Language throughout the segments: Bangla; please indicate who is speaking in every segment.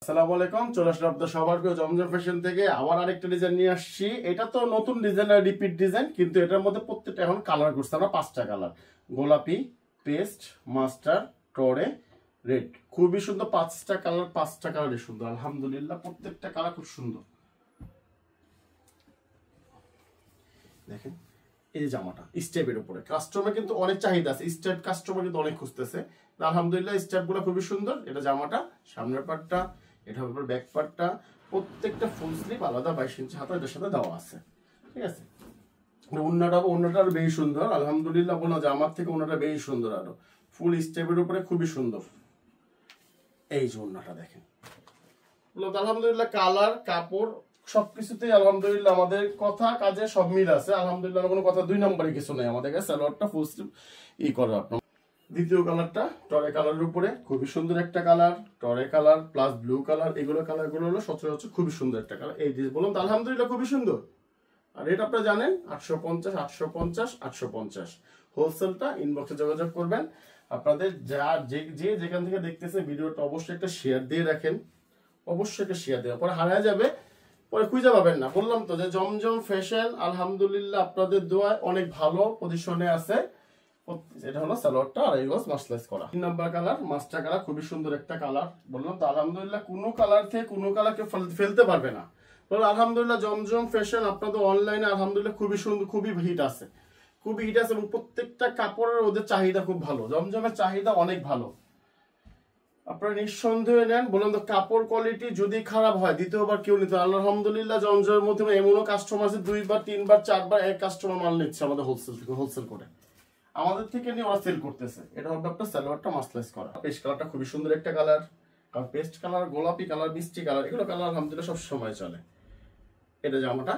Speaker 1: আসসালামু আলাইকুম, চলে আসলাম আপনাদের সবার প্রিয় জমজম ফ্যাশন থেকে আবার আরেকটা ডিজাইন নিয়ে আসছি। এটা তো নতুন ডিজাইন আর রিপিট ডিজাইন, কিন্তু এটার মধ্যে প্রত্যেকটা এখন কালার করছে আমরা 5টা কালার। গোলাপি, পেস্ট, মাস্টার, টরে, রেড। খুবই সুন্দর, 5টা কালার, 5টা কালারই সুন্দর। আলহামদুলিল্লাহ প্রত্যেকটা কালার খুব সুন্দর। দেখেন এই যে জামাটা স্টেপের উপরে, কাস্টমার কিন্তু অনেক চাহিদা আছে, স্টেপ কাস্টমার কিন্তু অনেক খুঁজতেছে। আলহামদুলিল্লাহ স্টেপগুলো খুবই সুন্দর। এটা জামাটা সামনের পার্টটা, এটা হবে ব্যাক পার্টটা, প্রত্যেকটা ফুল স্লিভ আলাদা 22 ইঞ্চি হাতা এটার সাথে দেওয়া আছে। ঠিক আছে, ওন্নাটা আরো বেশি সুন্দর। আলহামদুলিল্লাহ বলো জামার থেকে ওন্নাটা বেশি সুন্দর, আরো ফুল স্টেপের উপরে খুবই সুন্দর। এই যে ওন্নাটা দেখেন, আলহামদুলিল্লাহ কালার কাপড় সবকিছুতেই আলহামদুলিল্লাহ আমাদের কথা কাজে সব মিল আছে। আলহামদুলিল্লাহ কোনো কথা দুই নম্বরে কিছু নেই আমাদের কাছে। সালোয়ারটা ফুল স্লিভ করে আপনার। দ্বিতীয় কালারটা টরে কালারের উপরে, খুবই সুন্দর একটা কালার। টরে কালার প্লাস ব্লু কালার, এগুলো কালারগুলো হলো সচরাচর খুবই সুন্দর একটা কালার। এই ডিস বলুন তো আলহামদুলিল্লাহ খুবই সুন্দর। আর রেট আপনারা জানেন 850, 850, 850। হোলসেলটা ইনবক্সে যোগাযোগ করবেন। আপনাদের যে যেখান থেকে দেখতেছে ভিডিওটা অবশ্যই একটা শেয়ার দিয়ে রাখেন, অবশ্যই একটা শেয়ার দেওয়া, পরে হারায় যাবে, পরে খুঁজে পাবেন না। বললাম তো যে জমজম ফ্যাশন আলহামদুলিল্লাহ আপনাদের দোয়ায় অনেক ভালো পজিশনে আছে। এটা হলো সালোয়ারটা আড়াই গজ মাসলাইজ করা। 3 নাম্বার কালার মাস্টার কালার, খুবই সুন্দর একটা কালার। বললাম তো আলহামদুলিল্লাহ কোনো কালার থেকে কোনো কালারকে ফেলতে পারবে না। আলহামদুলিল্লাহ জমজম ফ্যাশন আপনাদের অনলাইনে আলহামদুলিল্লাহ খুবই সুন্দর, খুবই হিট আছে, খুবই হিট আছে, এবং প্রত্যেকটা কাপড়ের ওদের চাহিদা খুব ভালো। জমজমের চাহিদা অনেক ভালো, আপনারা নিঃসন্দেহে নেন। বলুন তো কাপড় কোয়ালিটি যদি খারাপ হয় দ্বিতীয়বার কেউ নিতে। আলহামদুলিল্লাহ জমজমের মধ্যে এমনও কাস্টমার আছে 2বার 3বার 4বার এক কাস্টমার মাল নিচ্ছে আমাদের হোলসেল থেকে, হোলসেল করে আমাদের থেকে নিয়ে ওরা সেল করতেছে। এটা হবে আপনার সালোয়ারটা মাসলাইজ করা। পেস্ট কালারটা খুবই সুন্দর একটা কালার, কারণ পেস্ট কালার, গোলাপি কালার, মিষ্টি কালার, এগুলো কালার আলহামদুলিল্লাহ সব সময় চলে। এটা জামাটা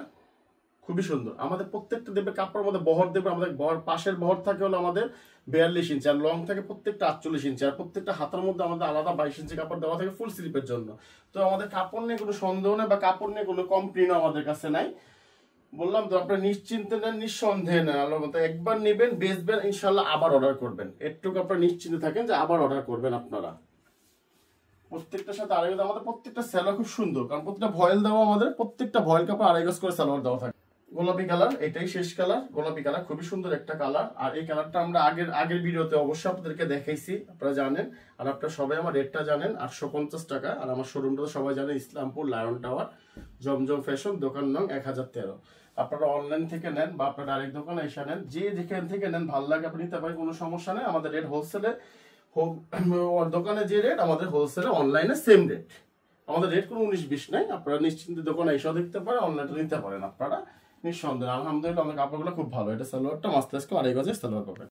Speaker 1: খুবই সুন্দর। আমাদের প্রত্যেকটা দেবে কাপড়ের মধ্যে বহর দেবে, আমাদের বহর পাশের বহর থাকে হলো আমাদের 42 ইঞ্চি, আর লং থাকে প্রত্যেকটা 48 ইঞ্চি, আর প্রত্যেকটা হাতার মধ্যে আমাদের আলাদা 22 ইঞ্চি কাপড় দেওয়া থাকে ফুল স্লিপের জন্য। তো আমাদের কাপড় নিয়ে কোনো সন্দেহ নেই, বা কাপড় নিয়ে কোনো কমপ্লেনও আমাদের কাছে নাই। বললাম তো আপনারা নিশ্চিন্তে নেন, নিঃসন্দেহে নেন। আল্লাহর মতো একবার নেবেন, বেচবেন, ইনশাল্লাহ আবার অর্ডার করবেন। এটুকু আপনারা নিশ্চিন্তে থাকেন যে আবার অর্ডার করবেন আপনারা। প্রত্যেকটার সাথে আড়াই গজ, আমাদের প্রত্যেকটা সালোয়ার খুব সুন্দর, কারণ প্রত্যেকটা ভয়েল দেওয়া, আমাদের প্রত্যেকটা ভয়েল কাপড় আড়াই গজ করে সালোয়ার দেওয়া থাকে। গোলাপি কালার, এটাই শেষ কালার। গোলাপি কালার খুবই সুন্দর একটা কালার। আর এই কালারটা আমরা আগের ভিডিওতে অবশ্যই আপনাদেরকে দেখাইছি, আপনারা জানেন। আর আপনারা সবাই আমার রেটটা জানেন 850 টাকা। আর আমার শোরুমটা সবাই জানেন ইসলামপুর লায়ন টাওয়ার, জমজম ফ্যাশন, দোকান নং 1013। আপনারা অনলাইন থেকে নেন বা আপনারা ডাইরেক্ট দোকানে এসে নেন, যে যেখান থেকে নেন ভালো লাগে আপনি নিতে পারেন, কোনো সমস্যা নেই। আমাদের রেট হোলসেলে হোক, দোকানে যে রেট আমাদের হোলসেলে অনলাইনে সেম রেট। আমাদের রেট কোনো 19-20 নাই। আপনারা নিশ্চিন্তে দোকানে এসেও দেখতে পারেন, অনলাইনে নিতে পারেন আপনারা নিঃসন্দেহে। আলহামদুলিল্লাহ আমাদের কাপড়গুলো খুব ভালো। এটা সালোয়ারটা মাস্টার্স আড়াই গজের সালোয়ার পাবেন।